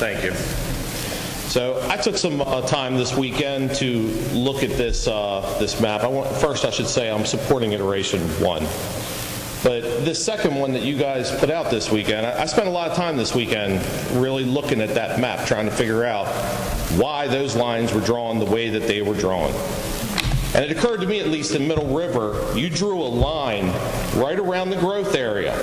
Thank you. So I took some time this weekend to look at this map. First, I should say I'm supporting iteration 1. But this second one that you guys put out this weekend, I spent a lot of time this weekend really looking at that map, trying to figure out why those lines were drawn the way that they were drawn. And it occurred to me, at least in Middle River, you drew a line right around the growth area,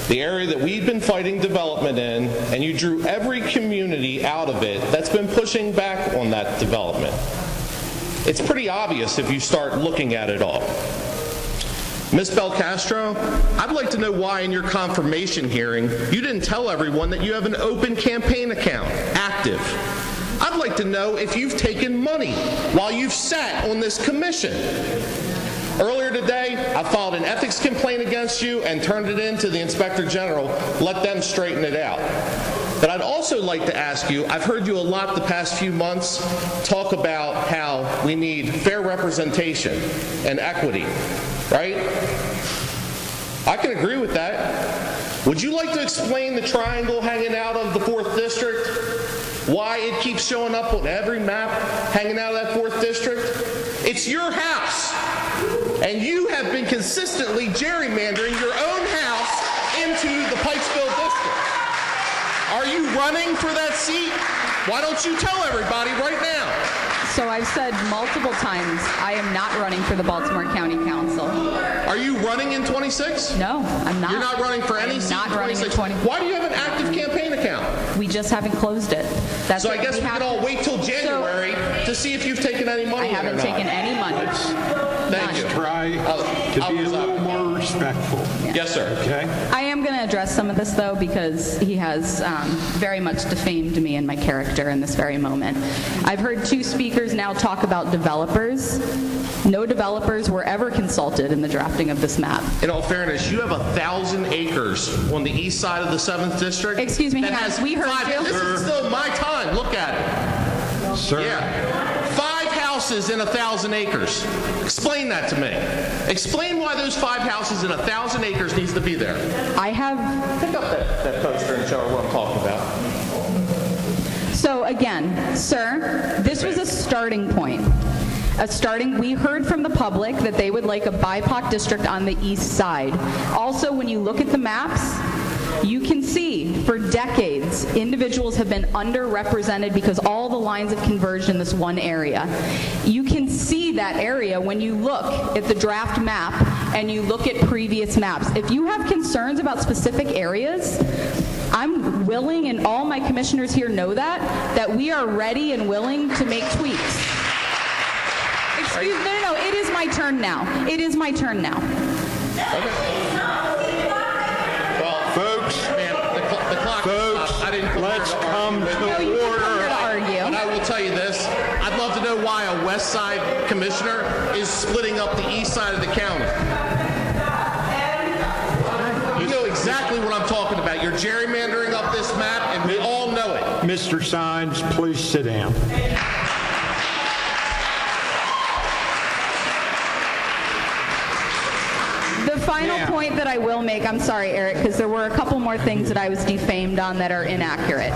the area that we've been fighting development in, and you drew every community out of it that's been pushing back on that development. It's pretty obvious if you start looking at it all. Ms. Belcastro, I'd like to know why in your confirmation hearing you didn't tell everyone that you have an open campaign account, active. I'd like to know if you've taken money while you've sat on this commission. Earlier today, I filed an ethics complaint against you and turned it in to the Inspector General. Let them straighten it out. But I'd also like to ask you, I've heard you a lot the past few months talk about how we need fair representation and equity, right? I can agree with that. Would you like to explain the triangle hanging out of the 4th District? Why it keeps showing up on every map hanging out of that 4th District? It's your house. And you have been consistently gerrymandering your own house into the Pikesville District. Are you running for that seat? Why don't you tell everybody right now? So I've said multiple times, I am not running for the Baltimore County Council. Are you running in 26? No, I'm not. You're not running for any seat in 26? Why do you have an active campaign account? We just haven't closed it. That's So I guess we can all wait till January to see if you've taken any money. I haven't taken any money. Thank you. Try to be a little more respectful. Yes, sir. Okay? I am going to address some of this, though, because he has very much defamed me and my character in this very moment. I've heard 2 speakers now talk about developers. No developers were ever consulted in the drafting of this map. In all fairness, you have 1,000 acres on the east side of the 7th District. Excuse me, that has we heard you. This is still my time. Look at it. Sir. Yeah. 5 houses in 1,000 acres. Explain that to me. Explain why those 5 houses in 1,000 acres needs to be there. I have... Pick up that poster and show her what I'm talking about. So again, sir, this was a starting point. We heard from the public that they would like a BIPOC district on the east side. Also, when you look at the maps, you can see for decades individuals have been underrepresented because all the lines of converge in this one area. You can see that area when you look at the draft map and you look at previous maps. If you have concerns about specific areas, I'm willing, and all my commissioners here know that we are ready and willing to make tweaks. Excuse me, no, it is my turn now. It is my turn now. Okay. Well, Folks, the clock folks, I didn't come let's here to come argue. to No, you can come here to order. argue. But I will tell you this, I'd love to know why a west side commissioner is splitting up the east side of the county. You know exactly what I'm talking about. You're gerrymandering up this map, and we all know it. Mr. Sines, please sit down. The final point that I will make, I'm sorry, Eric, because there were a couple more things that I was defamed on that are inaccurate.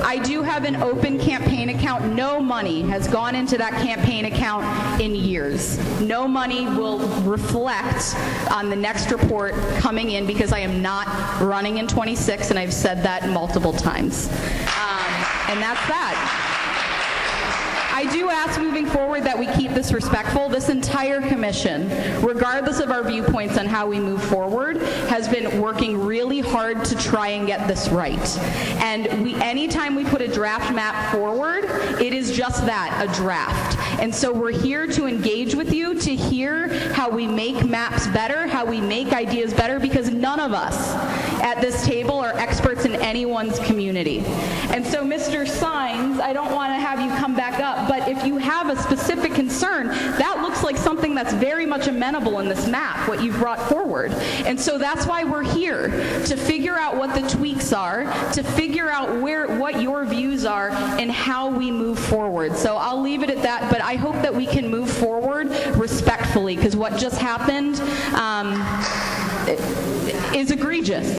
I do have an open campaign account. No money has gone into that campaign account in years. No money will reflect on the next report coming in because I am not running in 26, and I've said that multiple times. And that's that. I do ask moving forward that we keep this respectful. This entire commission, regardless of our viewpoints on how we move forward, has been working really hard to try and get this right. And anytime we put a draft map forward, it is just that, a draft. And so we're here to engage with you, to hear how we make maps better, how we make ideas better, because none of us at this table are experts in anyone's community. And so, Mr. Sines, I don't want to have you come back up, but if you have a specific concern, that looks like something that's very much amenable in this map, what you've brought forward. And so that's why we're here, to figure out what the tweaks are, to figure out what your views are and how we move forward. So I'll leave it at that, but I hope that we can move forward respectfully, because what just happened is egregious.